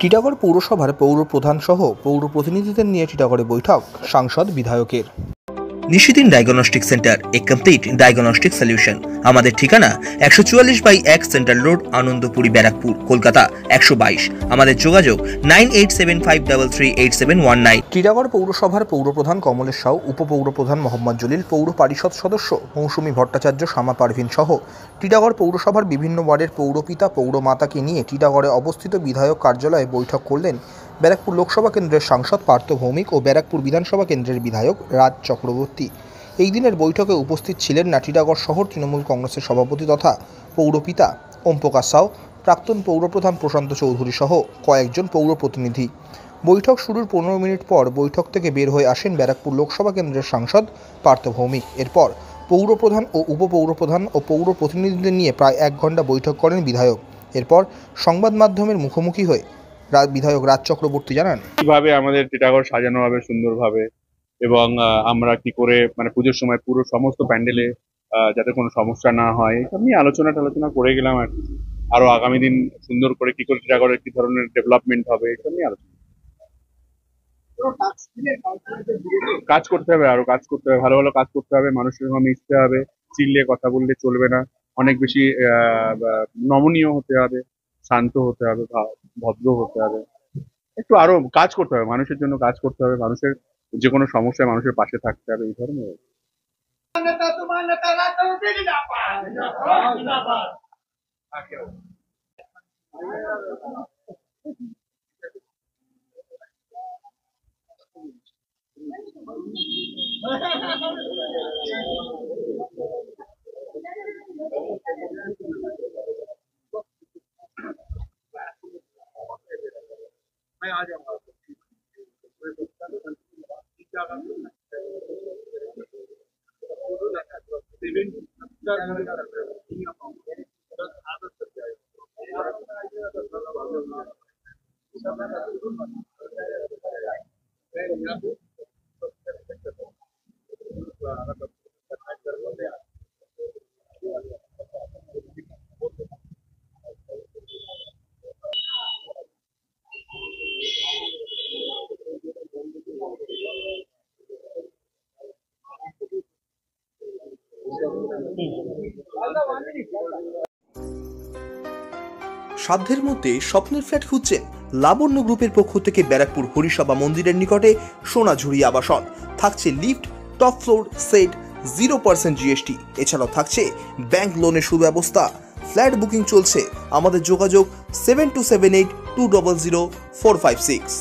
টিটাগড় পৌরসভার পৌর প্রধান সহ পৌর প্রতিনিধিদের নিয়ে টিটাগড়ে বৈঠক সাংসদ বিধায়কের। নিশিদিন ডায়াগনস্টিক সেন্টার, এ কমপ্লিট ডায়াগনস্টিক সলিউশন। আমাদের ঠিকানা 144/1 সেন্ট্রাল রোড, আনন্দপুরি, ব্যারাকপুর, কলকাতা 122। আমাদের যোগাযোগ 9875338719। টিটাগড় পৌরসভার পৌরপ্রধান কমলেশ সাউ, উপপৌরপ্রধান মোহাম্মদ জলিল, পৌর পরিষদ সদস্য মৌসুমী ভট্টাচার্য, শামা পারভিন সহ টিটাগড় পৌরসভার বিভিন্ন ওয়ার্ডের পৌরপিতা পৌরমাতাকে নিয়ে টিটাগড়ে অবস্থিত বিধায়ক কার্যালয়ে বৈঠক করলেন ব্যারাকপুর লোকসভা কেন্দ্রের সাংসদ পার্থ ভৌমিক ও ব্যারাকপুর বিধানসভা কেন্দ্রের বিধায়ক রাজ চক্রবর্তী। এই দিনের বৈঠকে উপস্থিত ছিলেন না টিটাগড় শহর তৃণমূল কংগ্রেসের সভাপতি তথা পৌরপিতা ওম প্রকাশ সাউ, প্রাক্তন পৌরপ্রধান প্রশান্ত চৌধুরী সহ কয়েকজন পৌর প্রতিনিধি। বৈঠক শুরুর 15 মিনিট পর বৈঠক থেকে বের হয়ে আসেন ব্যারাকপুর লোকসভা কেন্দ্রের সাংসদ পার্থ ভৌমিক। এরপর পৌরপ্রধান ও উপপৌরপ্রধান ও পৌর প্রতিনিধিদের নিয়ে প্রায় 1 ঘন্টা বৈঠক করেন বিধায়ক। এরপর সংবাদ মাধ্যমের মুখোমুখি হয়ে বিধায়ক রাজ চক্রবর্তী জানান, কিভাবে আমাদের টিটাগড় সাজানো হবে সুন্দরভাবে এবং আমরা কি করে পুজোর সময় পুরো সমস্ত প্যান্ডেলে যাতে কোনো সমস্যা না হয় এটা নিয়ে আলোচনা করে গেলাম। আর আরো আগামী দিন সুন্দর করে কি করে টিটাগড়ের কি ধরনের ডেভেলপমেন্ট হবে এটা নিয়ে আলোচনা। কাজ করতে হবে, আরো কাজ করতে হবে, ভালো ভালো কাজ করতে হবে, মানুষের সঙ্গে মিশতে হবে, চিল্লে কথা বললে চলবে না, অনেক বেশি নমনীয় হতে হবে, শান্ত হতে হবে, ভদ্র হতে হবে, একটু আরো কাজ করতে হবে, মানুষের জন্য কাজ করতে হবে, মানুষের যে কোনো সমস্যায় মানুষের পাশে থাকতে হবে, এই ধরনের। সাধ্যের মধ্যে স্বপ্নের ফ্ল্যাট খুঁজছেন? লাবণ্য গ্রুপের পক্ষ থেকে ব্যারাকপুর হরিসভা মন্দিরের নিকটে সোনাঝুরি আবাসন থাকছে lift, top floor, set, 0% GST। এছাড়াও থাকছে ব্যাংক লোনের সুব্যবস্থা। ফ্ল্যাট বুকিং চলছে। আমাদের যোগাযোগ 7278200456।